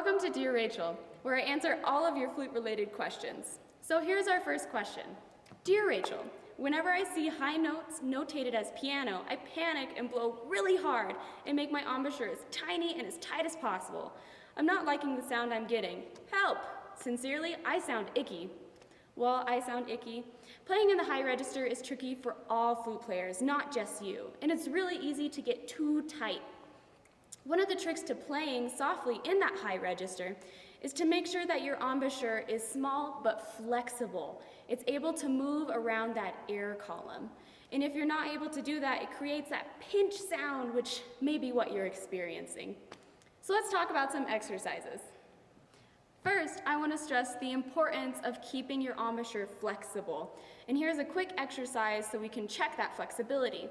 Welcome to Dear Rachel, where I answer all of your flute-related questions. So here's our first question. Dear Rachel, whenever I see high notes notated as piano, I panic and blow really hard and make my embouchure as tiny and as tight as possible. I'm not liking the sound I'm getting. Help! Sincerely, I sound icky. Well, I sound icky. Playing in the high register is tricky for all flute players, not just you, and it's really easy to get too tight. One of the tricks to playing softly in that high register is to make sure that your embouchure is small but flexible. It's able to move around that air column. And if you're not able to do that, it creates that pinch sound, which may be what you're experiencing. So let's talk about some exercises. First, I want to stress the importance of keeping your embouchure flexible. And here's a quick exercise so we can check that flexibility.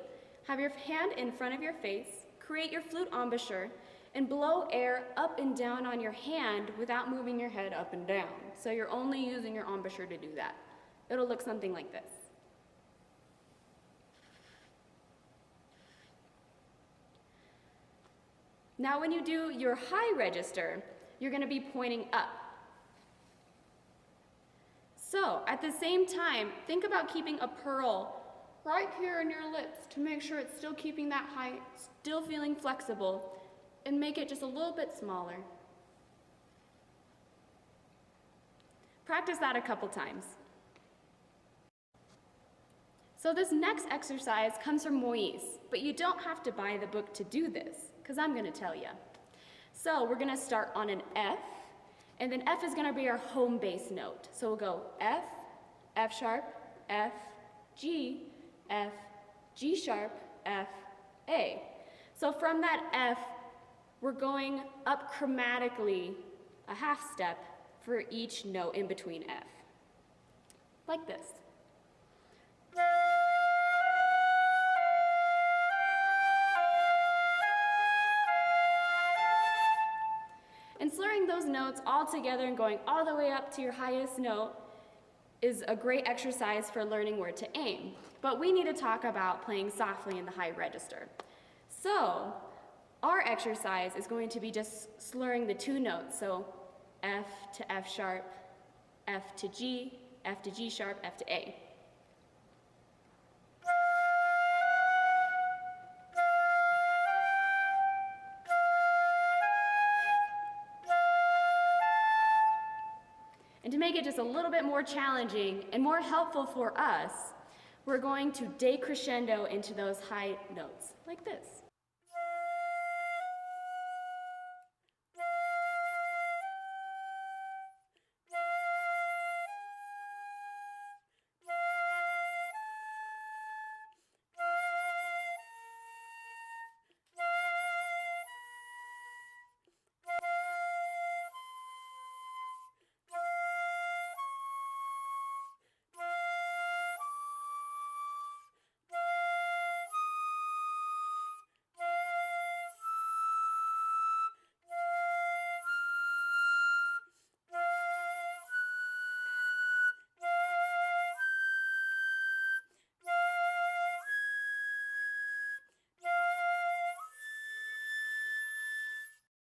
Have your hand in front of your face, create your flute embouchure, and blow air up and down on your hand without moving your head up and down. So you're only using your embouchure to do that. It'll look something like this. Now when you do your high register, you're going to be pointing up. So at the same time, think about keeping a pearl right here in your lips to make sure it's still keeping that height, still feeling flexible, and make it just a little bit smaller. Practice that a couple times. So this next exercise comes from Moise, but you don't have to buy the book to do this, because I'm going to tell you. So we're going to start on an F, and then F is going to be our home base note. So we'll go F, F sharp, F, G, G sharp, F, A. So from that F, we're going up chromatically a half step for each note in between F, like this. And slurring those notes all together and going all the way up to your highest note is a great exercise for learning where to aim. But we need to talk about playing softly in the high register. So our exercise is going to be just slurring the two notes. So F to F sharp, F to G sharp, F to A. And to make it just a little bit more challenging and more helpful for us, we're going to decrescendo into those high notes, like this.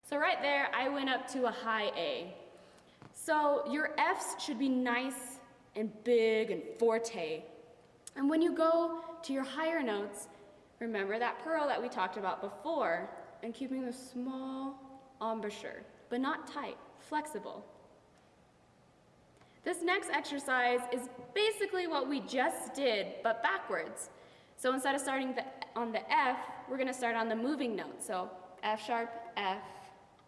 So right there, I went up to a high A. So your Fs should be nice and big and forte. And when you go to your higher notes, remember that pearl that we talked about before, and keeping the small embouchure, but not tight, flexible. This next exercise is basically what we just did, but backwards. So instead of starting on the F, we're going to start on the moving note. So F sharp, F,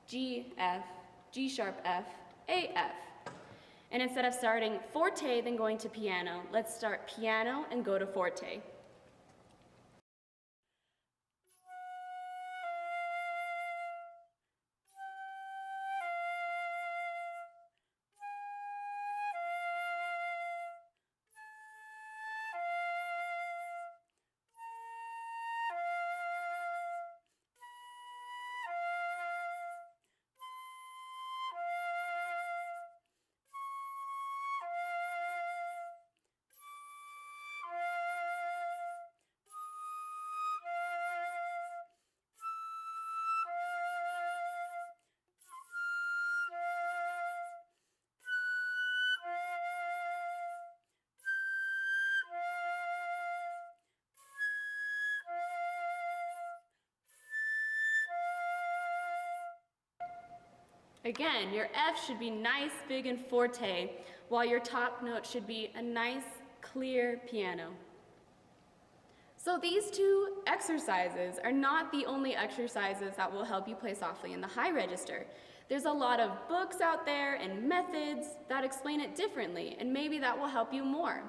G, F, G sharp, F, A, F. And instead of starting forte, then going to piano, let's start piano and go to forte. Again, your F should be nice, big, and forte, while your top note should be a nice, clear piano. So these two exercises are not the only exercises that will help you play softly in the high register. There's a lot of books out there and methods that explain it differently, and maybe that will help you more.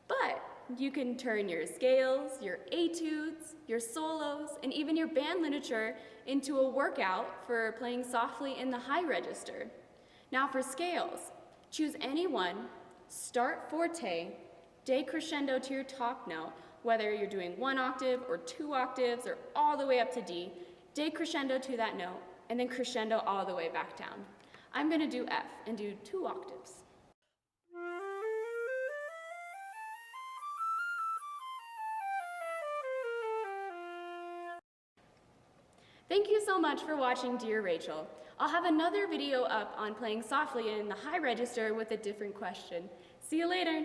But you can turn your scales, your etudes, your solos, and even your band literature into a workout for playing softly in the high register. Now for scales, choose any one, start forte, decrescendo to your top note, whether you're doing 1 octave or 2 octaves or all the way up to D, decrescendo to that note, and then crescendo all the way back down. I'm going to do F and do 2 octaves. Thank you so much for watching Dear Rachel. I'll have another video up on playing softly in the high register with a different question. See you later.